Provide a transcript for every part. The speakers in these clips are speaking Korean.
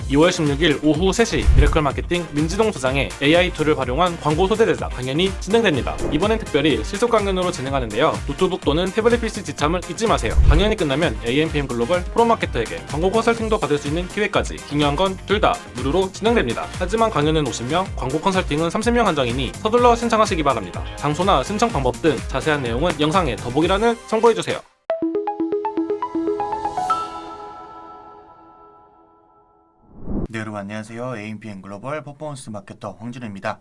2월 16일 오후 3시 미래클 마케팅 민지동 소장의 AI 툴을 활용한 광고 소재 제작 강연이 진행됩니다. 이번엔 특별히 실속 강연으로 진행하는데요. 노트북 또는 태블릿 PC 지참을 잊지 마세요. 강연이 끝나면 AMPM 글로벌 프로마케터에게 광고 컨설팅도 받을 수 있는 기회까지, 중요한 건 둘 다 무료로 진행됩니다. 하지만 강연은 50명, 광고 컨설팅은 30명 한정이니 서둘러 신청하시기 바랍니다. 장소나 신청 방법 등 자세한 내용은 영상에 더보기란을 참고해주세요. 네, 여러분 안녕하세요. AMPM 글로벌 퍼포먼스 마케터 황진우입니다.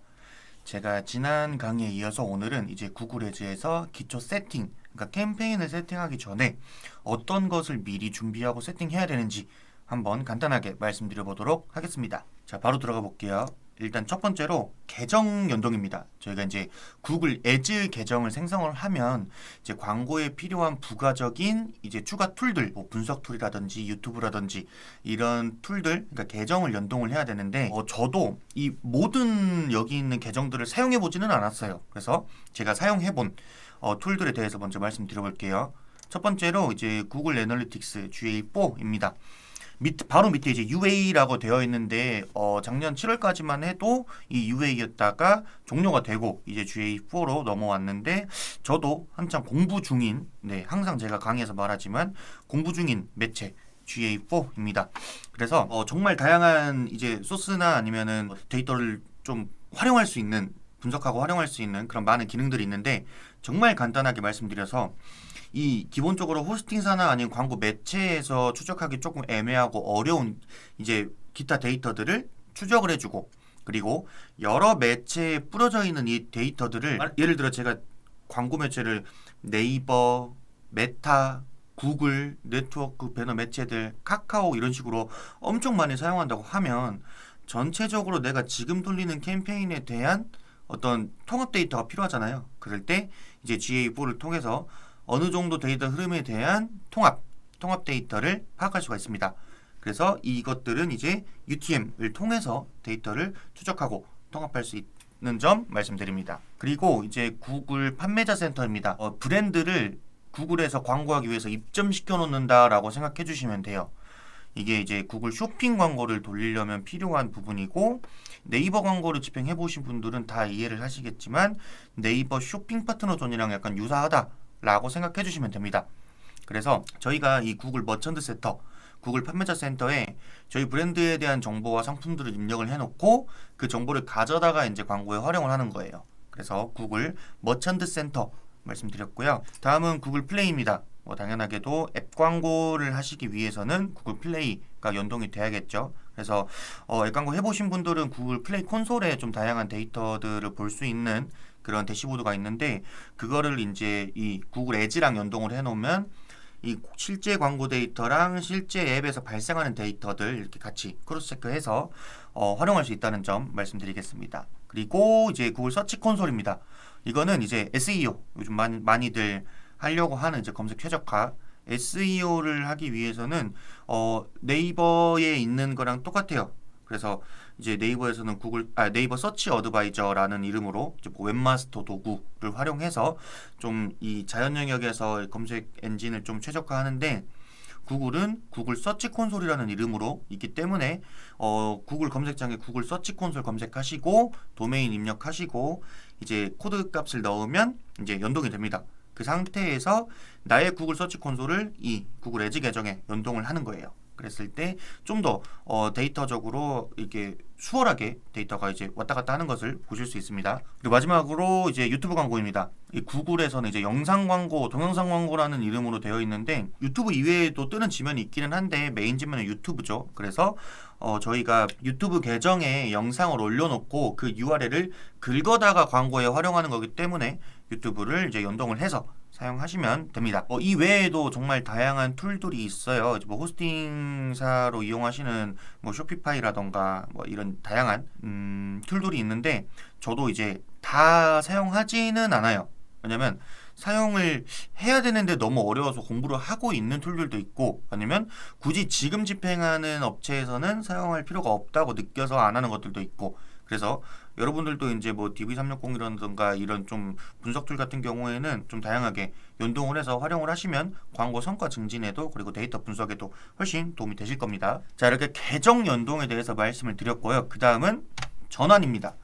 제가 지난 강의에 이어서 오늘은 이제 구글 애즈에서 기초 세팅, 그러니까 캠페인을 세팅하기 전에 어떤 것을 미리 준비하고 세팅해야 되는지 한번 간단하게 말씀드려 보도록 하겠습니다. 자, 바로 들어가 볼게요. 일단 첫 번째로 계정 연동입니다. 저희가 이제 구글 애즈 계정을 생성을 하면 이제 광고에 필요한 부가적인 이제 추가 툴들, 뭐 분석 툴이라든지 유튜브라든지 이런 툴들, 그러니까 계정을 연동을 해야 되는데 저도 이 모든 여기 있는 계정들을 사용해 보지는 않았어요. 그래서 제가 사용해 본 툴들에 대해서 먼저 말씀드려 볼게요. 첫 번째로 이제 구글 애널리틱스 GA4입니다. 바로 밑에 이제 UA라고 되어 있는데 작년 7월까지만 해도 이 UA였다가 종료가 되고 이제 GA4로 넘어왔는데, 저도 한창 공부 중인, 항상 제가 강의에서 말하지만 공부 중인 매체 GA4입니다. 그래서 정말 다양한 이제 소스나 아니면은 데이터를 좀 활용할 수 있는, 분석하고 활용할 수 있는 그런 많은 기능들이 있는데, 정말 간단하게 말씀드려서 이 기본적으로 호스팅사나 아니면 광고 매체에서 추적하기 조금 애매하고 어려운 이제 기타 데이터들을 추적을 해주고, 그리고 여러 매체에 뿌려져 있는 이 데이터들을, 예를 들어 제가 광고 매체를 네이버, 메타, 구글, 네트워크 배너 매체들, 카카오 이런 식으로 엄청 많이 사용한다고 하면 전체적으로 내가 지금 돌리는 캠페인에 대한 어떤 통합 데이터가 필요하잖아요. 그럴 때 이제 GA4를 통해서 어느 정도 데이터 흐름에 대한 통합 데이터를 파악할 수가 있습니다. 그래서 이것들은 이제 UTM을 통해서 데이터를 추적하고 통합할 수 있는 점 말씀드립니다. 그리고 이제 구글 판매자 센터입니다. 브랜드를 구글에서 광고하기 위해서 입점시켜 놓는다라고 생각해 주시면 돼요. 이게 이제 구글 쇼핑 광고를 돌리려면 필요한 부분이고, 네이버 광고를 집행해 보신 분들은 다 이해를 하시겠지만 네이버 쇼핑 파트너 존이랑 약간 유사하다라고 생각해 주시면 됩니다. 그래서 저희가 이 구글 머천트 센터, 구글 판매자 센터에 저희 브랜드에 대한 정보와 상품들을 입력을 해놓고 그 정보를 가져다가 이제 광고에 활용을 하는 거예요. 그래서 구글 머천트 센터 말씀드렸고요. 다음은 구글 플레이입니다. 당연하게도 앱 광고를 하시기 위해서는 구글 플레이가 연동이 돼야겠죠. 그래서 앱 광고 해보신 분들은 구글 플레이 콘솔에 좀 다양한 데이터들을 볼 수 있는 그런 대시보드가 있는데, 그거를 이제 이 구글 애즈랑 연동을 해놓으면 이 실제 광고 데이터랑 실제 앱에서 발생하는 데이터들 이렇게 같이 크로스 체크해서 활용할 수 있다는 점 말씀드리겠습니다. 그리고 이제 구글 서치 콘솔입니다. 이거는 이제 SEO, 요즘 많이들 하려고 하는 이제 검색 최적화 SEO를 하기 위해서는 네이버에 있는 거랑 똑같아요. 그래서 이제 네이버에서는 네이버 서치 어드바이저라는 이름으로 이제 웹마스터 도구를 활용해서 좀 이 자연 영역에서 검색 엔진을 좀 최적화하는데, 구글은 구글 서치 콘솔이라는 이름으로 있기 때문에 구글 검색창에 구글 서치 콘솔 검색하시고 도메인 입력하시고 이제 코드 값을 넣으면 이제 연동이 됩니다. 그 상태에서 나의 구글 서치 콘솔을 이 구글 애즈 계정에 연동을 하는 거예요. 그랬을 때 좀 더 데이터적으로 이렇게 수월하게 데이터가 이제 왔다 갔다 하는 것을 보실 수 있습니다. 그리고 마지막으로 이제 유튜브 광고입니다. 이 구글에서는 이제 영상 광고, 동영상 광고라는 이름으로 되어 있는데, 유튜브 이외에도 뜨는 지면이 있기는 한데 메인 지면은 유튜브죠. 그래서 저희가 유튜브 계정에 영상을 올려놓고 그 URL을 긁어다가 광고에 활용하는 거기 때문에 유튜브를 이제 연동을 해서 사용하시면 됩니다. 이 외에도 정말 다양한 툴들이 있어요. 뭐 호스팅사로 이용하시는 뭐 쇼피파이라던가 뭐 이런 다양한 툴들이 있는데, 저도 이제 다 사용하지는 않아요. 왜냐면 사용을 해야 되는데 너무 어려워서 공부를 하고 있는 툴들도 있고, 아니면 굳이 지금 집행하는 업체에서는 사용할 필요가 없다고 느껴서 안 하는 것들도 있고, 그래서 여러분들도 이제 뭐 DV360이라든가 이런 좀 분석 툴 같은 경우에는 좀 다양하게 연동을 해서 활용을 하시면 광고 성과 증진에도 그리고 데이터 분석에도 훨씬 도움이 되실 겁니다. 자, 이렇게 계정 연동에 대해서 말씀을 드렸고요. 그 다음은 전환입니다.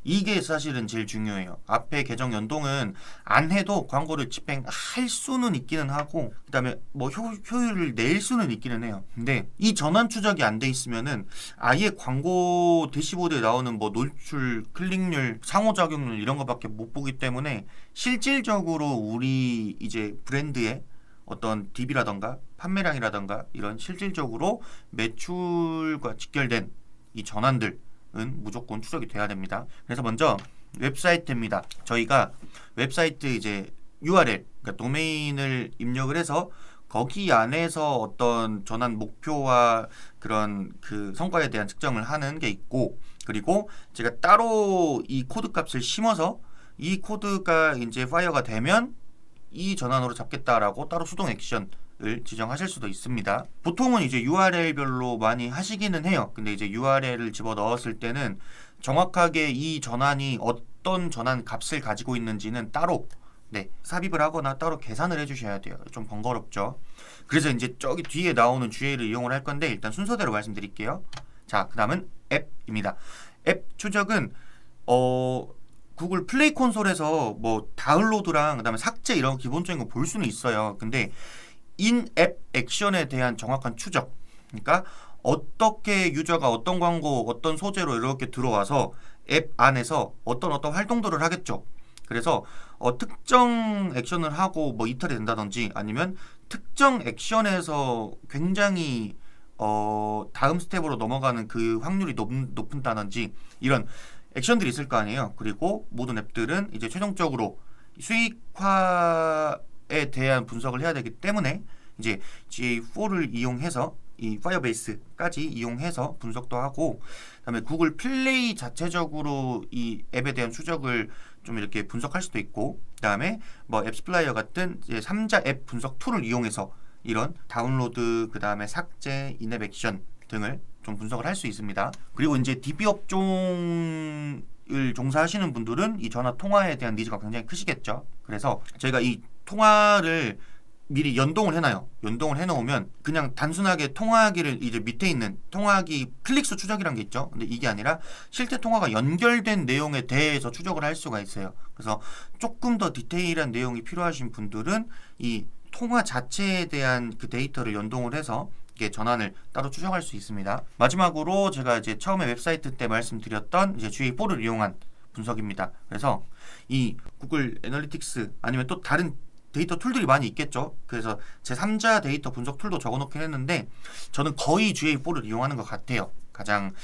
이게 사실은 제일 중요해요. 앞에 계정 연동은 안 해도 광고를 집행할 수는 있기는 하고 그 다음에 뭐 효율을 낼 수는 있기는 해요. 근데 이 전환 추적이 안 돼 있으면은 아예 광고 대시보드에 나오는 뭐 노출, 클릭률, 상호작용률 이런 거밖에 못 보기 때문에 실질적으로 우리 이제 브랜드의 어떤 DB라던가 판매량이라던가 이런 실질적으로 매출과 직결된 이 전환들 무조건 추적이 돼야 됩니다. 그래서 먼저 웹사이트입니다. 저희가 웹사이트 이제 URL, 그러니까 도메인을 입력을 해서 거기 안에서 어떤 전환 목표와 그런 그 성과에 대한 측정을 하는 게 있고, 그리고 제가 따로 이 코드 값을 심어서 이 코드가 이제 파이어가 되면 이 전환으로 잡겠다라고 따로 수동 액션 을 지정하실 수도 있습니다. 보통은 이제 URL별로 많이 하시기는 해요. 근데 이제 URL을 집어 넣었을 때는 정확하게 이 전환이 어떤 전환 값을 가지고 있는지는 따로 삽입을 하거나 따로 계산을 해주셔야 돼요. 좀 번거롭죠. 그래서 이제 저기 뒤에 나오는 GA를 이용을 할 건데 일단 순서대로 말씀드릴게요. 자, 그 다음은 앱입니다. 앱 추적은 구글 플레이 콘솔에서 뭐 다운로드랑 그 다음에 삭제 이런 기본적인 거 볼 수는 있어요. 근데 인앱 액션에 대한 정확한 추적, 그러니까 어떻게 유저가 어떤 광고, 어떤 소재로 이렇게 들어와서 앱 안에서 어떤 활동들을 하겠죠. 그래서 특정 액션을 하고 뭐 이탈이 된다든지 아니면 특정 액션에서 굉장히 다음 스텝으로 넘어가는 그 확률이 높은다든지 이런 액션들이 있을 거 아니에요. 그리고 모든 앱들은 이제 최종적으로 수익화 에 대한 분석을 해야 되기 때문에 이제 GA4를 이용해서 이 파이어베이스까지 이용해서 분석도 하고 그다음에 구글 플레이 자체적으로 이 앱에 대한 추적을 좀 이렇게 분석할 수도 있고 그다음에 뭐 앱스플라이어 같은 이제 3자 앱 분석 툴을 이용해서 이런 다운로드 그다음에 삭제, 인앱 액션 등을 좀 분석을 할 수 있습니다. 그리고 이제 DB 업종을 종사하시는 분들은 이 전화 통화에 대한 니즈가 굉장히 크시겠죠. 그래서 저희가 이 통화를 미리 연동을 해놔요. 연동을 해놓으면 그냥 단순하게 통화하기를 이제 밑에 있는 통화하기 클릭수 추적이란 게 있죠. 근데 이게 아니라 실제 통화가 연결된 내용에 대해서 추적을 할 수가 있어요. 그래서 조금 더 디테일한 내용이 필요하신 분들은 이 통화 자체에 대한 그 데이터를 연동을 해서 이게 전환을 따로 추적할 수 있습니다. 마지막으로 제가 이제 처음에 웹사이트 때 말씀드렸던 이제 GA4를 이용한 분석입니다. 그래서 이 구글 애널리틱스 아니면 또 다른 데이터 툴들이 많이 있겠죠. 그래서 제 3자 데이터 분석 툴도 적어놓긴 했는데 저는 거의 GA4를 이용하는 것 같아요. 가장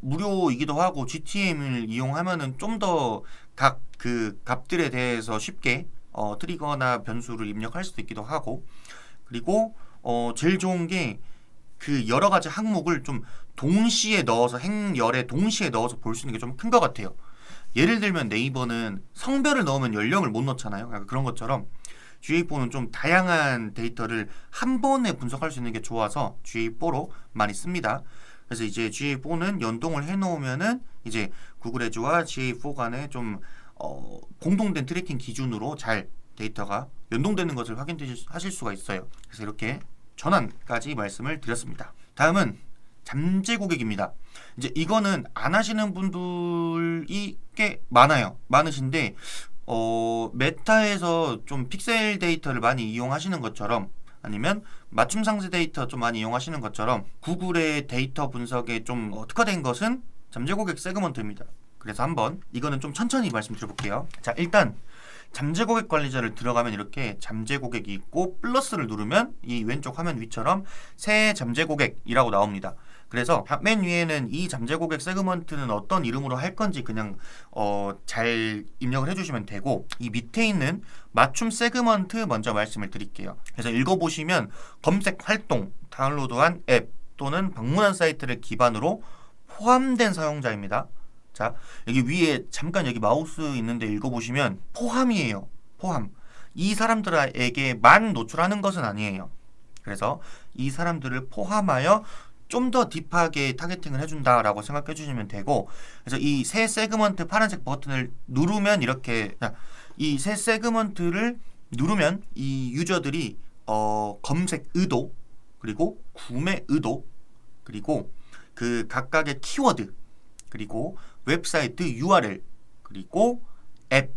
무료이기도 하고 GTM을 이용하면은 좀 더 각 그 값들에 대해서 쉽게 트리거나 변수를 입력할 수도 있기도 하고 그리고 제일 좋은 게 그 여러 가지 항목을 좀 동시에 넣어서 행열에 동시에 넣어서 볼 수 있는 게 좀 큰 것 같아요. 예를 들면 네이버는 성별을 넣으면 연령을 못 넣잖아요. 그런 것처럼 GA4는 좀 다양한 데이터를 한 번에 분석할 수 있는 게 좋아서 GA4로 많이 씁니다. 그래서 이제 GA4는 연동을 해놓으면은 이제 구글 에즈와 GA4 간에 좀 공동된 트래킹 기준으로 잘 데이터가 연동되는 것을 확인하실 수가 있어요. 그래서 이렇게 전환까지 말씀을 드렸습니다. 다음은 잠재 고객입니다. 이제 이거는 안 하시는 분들이 꽤 많으신데 메타에서 좀 픽셀 데이터를 많이 이용하시는 것처럼 아니면 맞춤 상세 데이터 좀 많이 이용하시는 것처럼 구글의 데이터 분석에 좀 특화된 것은 잠재 고객 세그먼트입니다. 그래서 한번 이거는 좀 천천히 말씀드려볼게요. 자, 일단 잠재 고객 관리자를 들어가면 이렇게 잠재 고객이 있고 플러스를 누르면 이 왼쪽 화면 위처럼 새 잠재 고객이라고 나옵니다. 그래서 맨 위에는 이 잠재 고객 세그먼트는 어떤 이름으로 할 건지 그냥 잘 입력을 해주시면 되고 이 밑에 있는 맞춤 세그먼트 먼저 말씀을 드릴게요. 그래서 읽어보시면 검색 활동, 다운로드한 앱 또는 방문한 사이트를 기반으로 포함된 사용자입니다. 자, 여기 위에 잠깐 여기 마우스 있는데 읽어보시면 포함이에요. 포함. 이 사람들에게만 노출하는 것은 아니에요. 그래서 이 사람들을 포함하여 좀 더 딥하게 타겟팅을 해준다라고 생각해 주시면 되고, 그래서 이 세 세그먼트 파란색 버튼을 누르면 이렇게, 이 세 세그먼트를 누르면 이 유저들이 검색 의도, 그리고 구매 의도, 그리고 그 각각의 키워드, 그리고 웹사이트 URL, 그리고 앱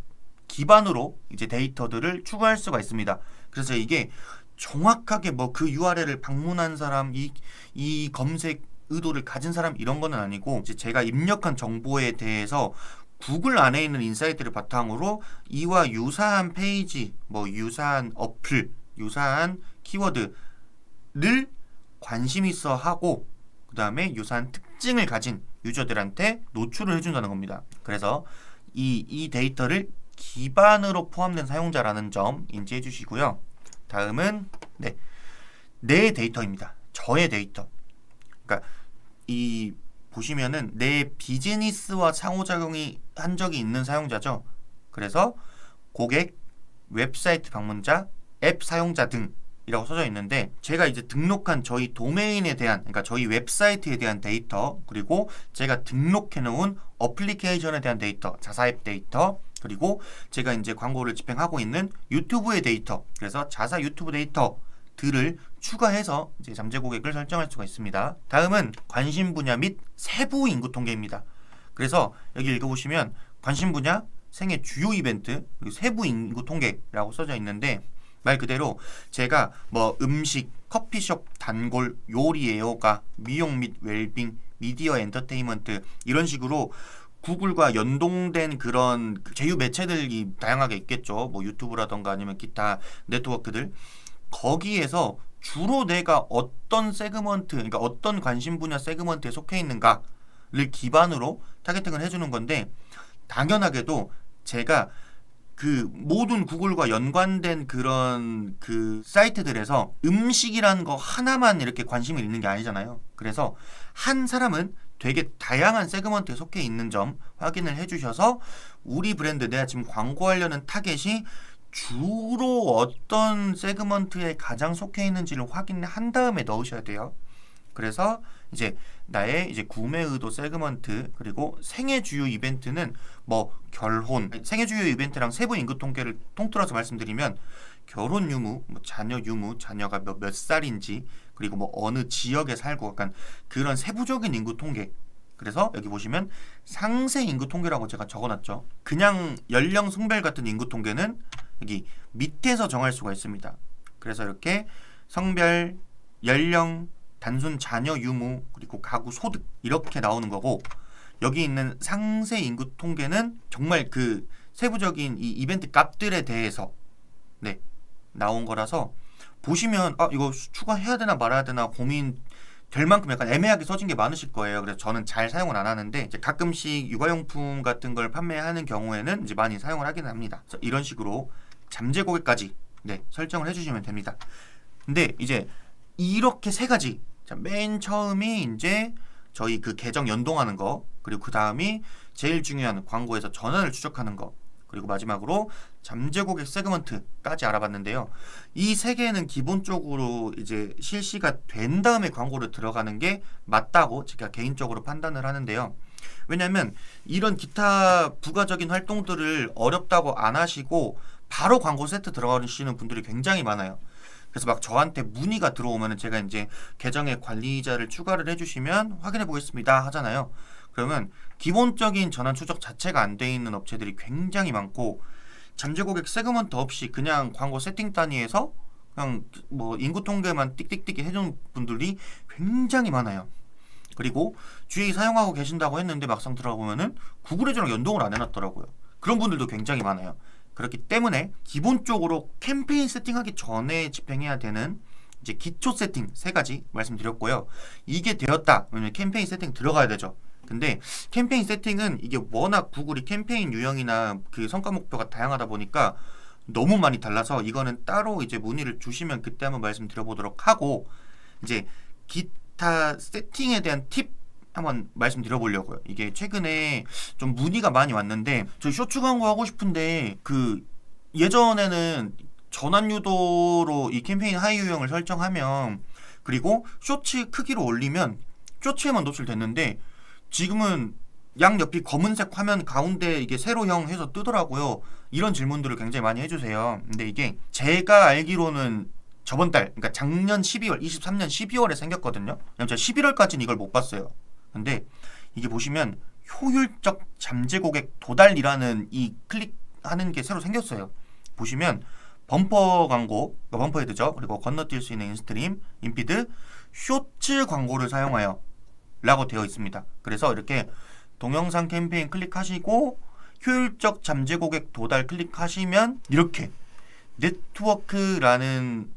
기반으로 이제 데이터들을 추가할 수가 있습니다. 그래서 이게 정확하게 뭐 그 URL을 방문한 사람, 이 검색 의도를 가진 사람 이런 거는 아니고, 이제 제가 입력한 정보에 대해서 구글 안에 있는 인사이트를 바탕으로 이와 유사한 페이지, 뭐 유사한 어플, 유사한 키워드를 관심 있어 하고, 그 다음에 유사한 특징을 가진 유저들한테 노출을 해준다는 겁니다. 그래서 이 데이터를 기반으로 포함된 사용자라는 점 인지해 주시고요. 다음은 내 데이터입니다. 저의 데이터. 그러니까 이 보시면은 내 비즈니스와 상호작용이 한 적이 있는 사용자죠. 그래서 고객, 웹사이트 방문자, 앱 사용자 등이라고 써져 있는데, 제가 이제 등록한 저희 도메인에 대한, 그러니까 저희 웹사이트에 대한 데이터, 그리고 제가 등록해 놓은 어플리케이션에 대한 데이터, 자사앱 데이터, 그리고 제가 이제 광고를 집행하고 있는 유튜브의 데이터, 그래서 자사 유튜브 데이터들을 추가해서 이제 잠재 고객을 설정할 수가 있습니다. 다음은 관심 분야 및 세부 인구 통계입니다. 그래서 여기 읽어보시면 관심 분야, 생애 주요 이벤트, 그리고 세부 인구 통계라고 써져 있는데, 말 그대로 제가 뭐 음식, 커피숍, 단골, 요리 애호가, 미용 및 웰빙, 미디어 엔터테인먼트 이런 식으로 구글과 연동된 그런 제휴 매체들이 다양하게 있겠죠. 뭐 유튜브라던가 아니면 기타 네트워크들. 거기에서 주로 내가 어떤 세그먼트, 그러니까 어떤 관심 분야 세그먼트에 속해 있는가를 기반으로 타겟팅을 해주는 건데, 당연하게도 제가 그 모든 구글과 연관된 그런 그 사이트들에서 음식이라는 거 하나만 이렇게 관심이 있는 게 아니잖아요. 그래서 한 사람은 되게 다양한 세그먼트에 속해 있는 점 확인을 해주셔서 우리 브랜드, 내가 지금 광고하려는 타겟이 주로 어떤 세그먼트에 가장 속해 있는지를 확인한 다음에 넣으셔야 돼요. 그래서 이제 나의 이제 구매 의도 세그먼트, 그리고 생애 주요 이벤트는 뭐 결혼, 생애 주요 이벤트랑 세부 인구 통계를 통틀어서 말씀드리면 결혼 유무, 뭐 자녀 유무, 자녀가 몇 살인지, 그리고 뭐 어느 지역에 살고, 약간 그런 세부적인 인구 통계. 그래서 여기 보시면 상세 인구 통계라고 제가 적어놨죠. 그냥 연령 성별 같은 인구 통계는 여기 밑에서 정할 수가 있습니다. 그래서 이렇게 성별, 연령, 단순 자녀 유무, 그리고 가구 소득 이렇게 나오는 거고, 여기 있는 상세 인구 통계는 정말 그 세부적인 이 이벤트 값들에 대해서 나온 거라서, 보시면 이거 추가해야 되나 말아야 되나 고민 될 만큼 약간 애매하게 써진 게 많으실 거예요. 그래서 저는 잘 사용을 안 하는데, 이제 가끔씩 육아용품 같은 걸 판매하는 경우에는 이제 많이 사용을 하긴 합니다. 그래서 이런 식으로 잠재 고객까지 설정을 해주시면 됩니다. 근데 이제 이렇게 세 가지, 자, 맨 처음이 이제 저희 그 계정 연동하는 거, 그리고 그 다음이 제일 중요한 광고에서 전환을 추적하는 거, 그리고 마지막으로 잠재 고객 세그먼트까지 알아봤는데요. 이 세 개는 기본적으로 이제 실시가 된 다음에 광고를 들어가는 게 맞다고 제가 개인적으로 판단을 하는데요. 왜냐하면 이런 기타 부가적인 활동들을 어렵다고 안 하시고 바로 광고 세트 들어가시는 분들이 굉장히 많아요. 그래서 막 저한테 문의가 들어오면 제가 이제 계정에 관리자를 추가를 해주시면 확인해 보겠습니다 하잖아요. 그러면 기본적인 전환 추적 자체가 안 돼 있는 업체들이 굉장히 많고, 잠재 고객 세그먼트 없이 그냥 광고 세팅 단위에서 그냥 뭐 인구 통계만 띡띡띡 해주는 분들이 굉장히 많아요. 그리고 주위 사용하고 계신다고 했는데 막상 들어보면은 구글 애저랑 연동을 안 해놨더라고요. 그런 분들도 굉장히 많아요. 그렇기 때문에 기본적으로 캠페인 세팅하기 전에 집행해야 되는 이제 기초 세팅 세 가지 말씀드렸고요. 이게 되었다, 왜냐면 캠페인 세팅 들어가야 되죠. 근데 캠페인 세팅은 이게 워낙 구글이 캠페인 유형이나 그 성과 목표가 다양하다 보니까 너무 많이 달라서 이거는 따로 이제 문의를 주시면 그때 한번 말씀드려보도록 하고, 이제 기타 세팅에 대한 팁 한번 말씀드려보려고요. 이게 최근에 좀 문의가 많이 왔는데, 저 쇼츠 광고 하고 싶은데 그 예전에는 전환 유도로 이 캠페인 하위 유형을 설정하면 그리고 쇼츠 크기로 올리면 쇼츠에만 노출됐는데 지금은 양옆이 검은색 화면 가운데 이게 세로형 해서 뜨더라고요. 이런 질문들을 굉장히 많이 해주세요. 근데 이게 제가 알기로는 저번 달, 그러니까 작년 12월, 23년 12월에 생겼거든요. 왜냐면 제가 11월까지는 이걸 못 봤어요. 근데 이게 보시면 효율적 잠재 고객 도달이라는 이 클릭하는 게 새로 생겼어요. 보시면 범퍼 광고, 범퍼 헤드죠. 그리고 건너뛸 수 있는 인스트림, 인피드, 쇼츠 광고를 사용하여 라고 되어 있습니다. 그래서 이렇게 동영상 캠페인 클릭하시고 효율적 잠재 고객 도달 클릭하시면 이렇게 네트워크라는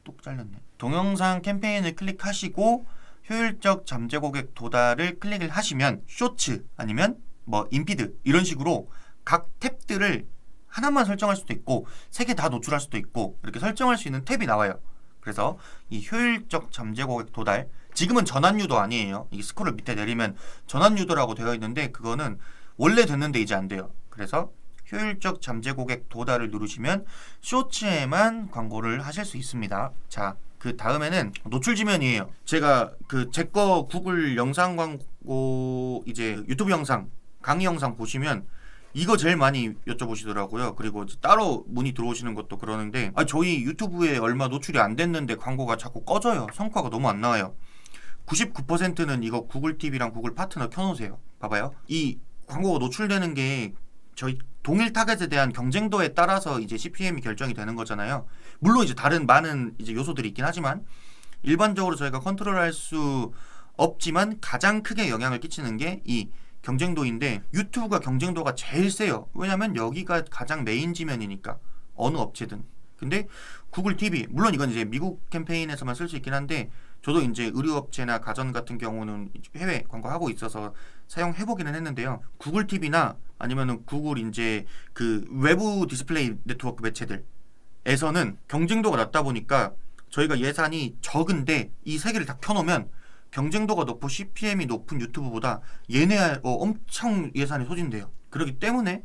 또 잘렸네. 동영상 캠페인을 클릭하시고 효율적 잠재 고객 도달을 클릭을 하시면 쇼츠 아니면 뭐 인피드 이런 식으로 각 탭들을 하나만 설정할 수도 있고 3개 다 노출할 수도 있고 이렇게 설정할 수 있는 탭이 나와요. 그래서 이 효율적 잠재 고객 도달, 지금은 전환 유도 아니에요. 이 스크롤 밑에 내리면 전환 유도라고 되어 있는데 그거는 원래 됐는데 이제 안 돼요. 그래서 효율적 잠재 고객 도달을 누르시면 쇼츠에만 광고를 하실 수 있습니다. 자, 그 다음에는 노출 지면이에요. 제가 제 거 구글 영상 광고 이제 유튜브 영상 강의 영상 보시면 이거 제일 많이 여쭤보시더라고요. 그리고 따로 문의 들어오시는 것도 그러는데 저희 유튜브에 얼마 노출이 안 됐는데 광고가 자꾸 꺼져요. 성과가 너무 안 나와요. 99%는 이거 구글 TV랑 구글 파트너 켜놓으세요. 봐봐요. 이 광고가 노출되는 게 저희 동일 타겟에 대한 경쟁도에 따라서 이제 CPM이 결정이 되는 거잖아요. 물론 이제 다른 많은 이제 요소들이 있긴 하지만 일반적으로 저희가 컨트롤할 수 없지만 가장 크게 영향을 끼치는 게 이 경쟁도인데 유튜브가 경쟁도가 제일 세요. 왜냐면 여기가 가장 메인 지면이니까 어느 업체든. 근데 구글 TV 물론 이건 이제 미국 캠페인에서만 쓸 수 있긴 한데 저도 이제 의류업체나 가전 같은 경우는 해외 광고하고 있어서 사용해보기는 했는데요. 구글 TV나 아니면은 구글 이제 그 외부 디스플레이 네트워크 매체들에서는 경쟁도가 낮다 보니까 저희가 예산이 적은데 이 세 개를 다 켜놓으면 경쟁도가 높고 CPM이 높은 유튜브보다 얘네 엄청 예산이 소진돼요. 그렇기 때문에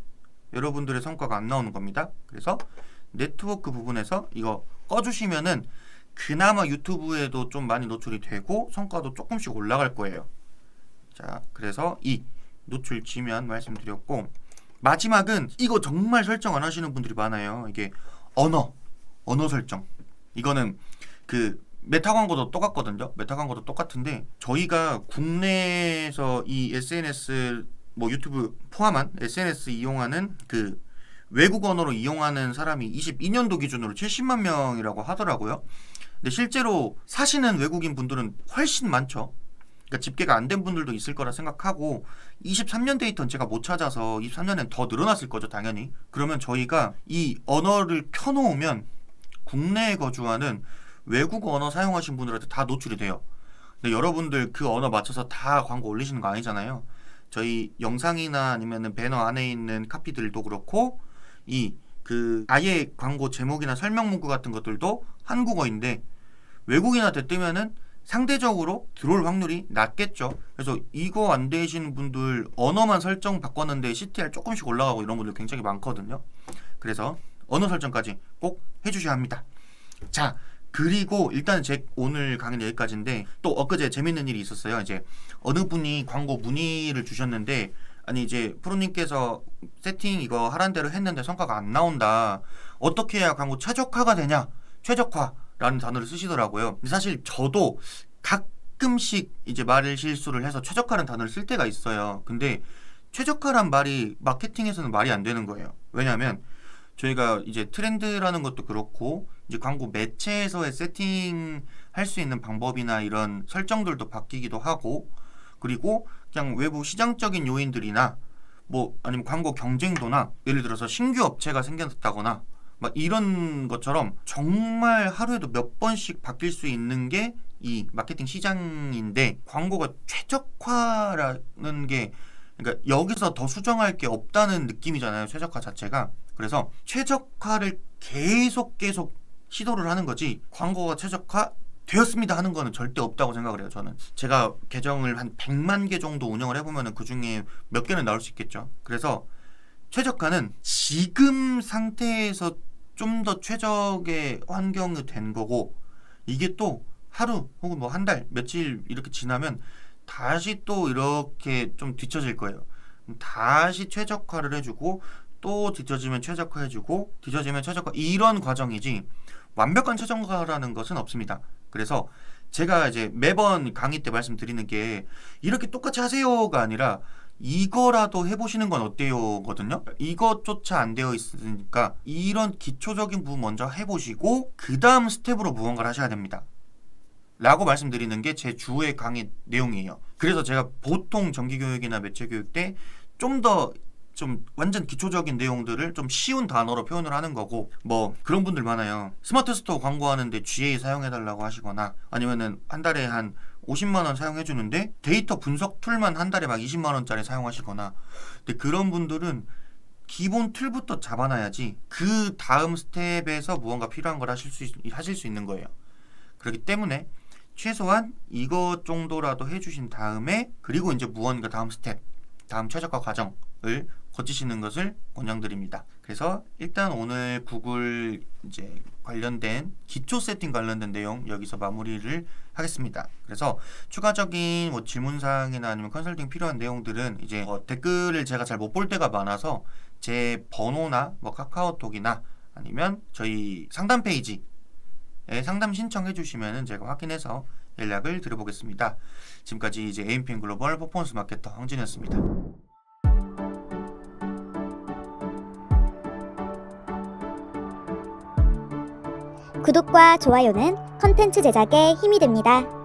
여러분들의 성과가 안 나오는 겁니다. 그래서 네트워크 부분에서 이거 꺼주시면은 그나마 유튜브에도 좀 많이 노출이 되고 성과도 조금씩 올라갈 거예요. 자, 그래서 이 노출 지면 말씀드렸고 마지막은 이거 정말 설정 안 하시는 분들이 많아요. 이게 언어 설정. 이거는 그 메타 광고도 똑같거든요. 메타 광고도 똑같은데 저희가 국내에서 이 SNS 뭐 유튜브 포함한 SNS 이용하는 그 외국 언어로 이용하는 사람이 22년도 기준으로 70만 명이라고 하더라고요. 근데 실제로 사시는 외국인 분들은 훨씬 많죠. 그러니까 집계가 안 된 분들도 있을 거라 생각하고 23년 데이터는 제가 못 찾아서 23년엔 더 늘어났을 거죠, 당연히. 그러면 저희가 이 언어를 켜놓으면 국내에 거주하는 외국 언어 사용하신 분들한테 다 노출이 돼요. 근데 여러분들 그 언어 맞춰서 다 광고 올리시는 거 아니잖아요. 저희 영상이나 아니면은 배너 안에 있는 카피들도 그렇고 아예 광고 제목이나 설명 문구 같은 것들도 한국어인데 외국인한테 뜨면은 상대적으로 들어올 확률이 낮겠죠. 그래서 이거 안 되시는 분들 언어만 설정 바꿨는데 CTR 조금씩 올라가고 이런 분들 굉장히 많거든요. 그래서 언어 설정까지 꼭 해주셔야 합니다. 자, 그리고 일단 제 오늘 강의는 여기까지인데 또 엊그제 재밌는 일이 있었어요. 이제 어느 분이 광고 문의를 주셨는데 아니 이제 프로님께서 세팅 이거 하란 대로 했는데 성과가 안 나온다. 어떻게 해야 광고 최적화가 되냐? 최적화라는 단어를 쓰시더라고요. 근데 사실 저도 가끔씩 이제 말을 실수를 해서 최적화라는 단어를 쓸 때가 있어요. 근데 최적화란 말이 마케팅에서는 말이 안 되는 거예요. 왜냐하면 저희가 이제 트렌드라는 것도 그렇고 이제 광고 매체에서의 세팅할 수 있는 방법이나 이런 설정들도 바뀌기도 하고 그리고 그냥 외부 시장적인 요인들이나 뭐 아니면 광고 경쟁도나 예를 들어서 신규 업체가 생겼다거나 막 이런 것처럼 정말 하루에도 몇 번씩 바뀔 수 있는 게 이 마케팅 시장인데 광고가 최적화라는 게 그러니까 여기서 더 수정할 게 없다는 느낌이잖아요. 최적화 자체가. 그래서 최적화를 계속 시도를 하는 거지 광고가 최적화 되었습니다 하는 거는 절대 없다고 생각을 해요. 저는 제가 계정을 한 100만 개 정도 운영을 해보면 그 중에 몇 개는 나올 수 있겠죠. 그래서 최적화는 지금 상태에서 좀 더 최적의 환경이 된 거고 이게 또 하루 혹은 뭐 한 달, 며칠 이렇게 지나면 다시 또 이렇게 좀 뒤처질 거예요. 다시 최적화를 해주고 또 뒤처지면 최적화해주고 뒤처지면 최적화, 이런 과정이지 완벽한 최적화라는 것은 없습니다. 그래서 제가 이제 매번 강의 때 말씀드리는 게 이렇게 똑같이 하세요가 아니라 이거라도 해보시는 건 어때요 거든요. 이것조차 안 되어 있으니까 이런 기초적인 부분 먼저 해보시고 그 다음 스텝으로 무언가를 하셔야 됩니다 라고 말씀드리는 게 제 주의 강의 내용이에요. 그래서 제가 보통 정기교육이나 매체교육 때 좀 완전 기초적인 내용들을 좀 쉬운 단어로 표현을 하는 거고, 뭐 그런 분들 많아요. 스마트 스토어 광고하는데 GA 사용해달라고 하시거나 아니면은 한 달에 한 50만 원 사용해주는데 데이터 분석 툴만 한 달에 막 20만 원짜리 사용하시거나, 근데 그런 분들은 기본 틀부터 잡아놔야지 그 다음 스텝에서 무언가 필요한 걸 하실 수 있는 거예요. 그렇기 때문에 최소한 이것 정도라도 해주신 다음에 그리고 이제 무언가 다음 스텝, 다음 최적화 과정을 거치시는 것을 권장드립니다. 그래서 일단 오늘 구글 이제 관련된 기초 세팅 관련된 내용 여기서 마무리를 하겠습니다. 그래서 추가적인 뭐 질문사항이나 아니면 컨설팅 필요한 내용들은 이제 댓글을 제가 잘 못 볼 때가 많아서 제 번호나 뭐 카카오톡이나 아니면 저희 상담 페이지에 상담 신청해 주시면은 제가 확인해서 연락을 드려보겠습니다. 지금까지 이제 AMPN 글로벌 퍼포먼스 마케터 황진이었습니다. 구독과 좋아요는 컨텐츠 제작에 힘이 됩니다.